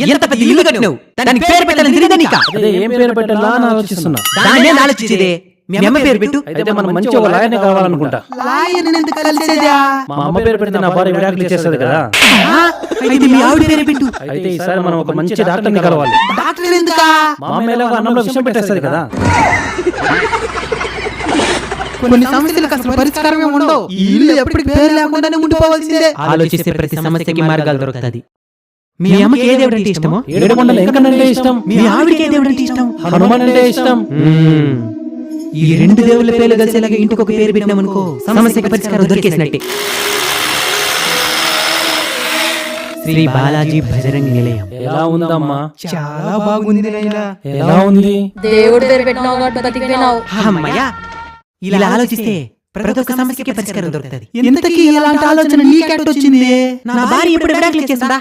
ఎంత పెద్ద ఇల్లు కట్టినావు, దానికి పేరు పెట్టాలని తెలియదా నీకా? అదే ఏం పేరు పెట్టాలా అని ఆలోచిస్తున్నా. దాన్నే ఆలోచించేదే. మీ అమ్మ పేరు పెట్టు. అయితే మనం మంచి ఒక లాయర్ని కావాలనుకుంటా. మా అమ్మ పేరు పెడితే నా భార్య విడాకులు ఇచ్చేస్తుంది కదా. అయితే మీ ఆవిడ పేరు పెట్టు. అయితే ఈసారి మనం ఒక మంచి డాక్టర్ని కలవాలి. డాక్టర్ ఎందుకా? మా అమ్మ ఎలాగో అన్నంలో విషయం పెట్టేస్తుంది కదా. కొన్ని సమస్యలకు అసలు పరిష్కారమే ఉండవు. ఈ ఇల్లు ఎప్పటికి పేరు లేకుండానే ఉండిపోవాల్సిందే. ఆలోచిస్తే ప్రతి సమస్యకి మార్గాలు దొరుకుతుంది. మీ అమ్మకి ఏ దేవుడు అంటే ఇష్టమో? ఏడుకొండల వెంకన్న అంటే ఇష్టం. మీ ఆవిడకి ఏ దేవుడు అంటే ఇష్టం? హనుమాన్ అంటే ఇష్టం. ఈ రెండు దేవుళ్ళ పేర్లు కలిసేలాగా ఇంటికి ఒక పేరు పెట్టినామనుకో, సమస్యకి పరిష్కారం దొరికేసినట్టే. శ్రీ బాలాజీ భజరంగి నిలయం. ఎలా ఉందమ్మా? చాలా బాగుంది నైనా. ఎలా ఉంది? దేవుడి పేరు పెట్టినావు కాబట్టి బతికిపోయినావు. అమ్మయ్యా, ఇలా ఆలోచిస్తే ప్రతి ఒక్క సమస్యకి పరిష్కారం దొరుకుతుంది. ఇంతకీ ఇలాంటి ఆలోచన నీకెట్టొచ్చింది? నా భార్య ఇప్పుడు విడాకులు ఇచ్చేసిందా?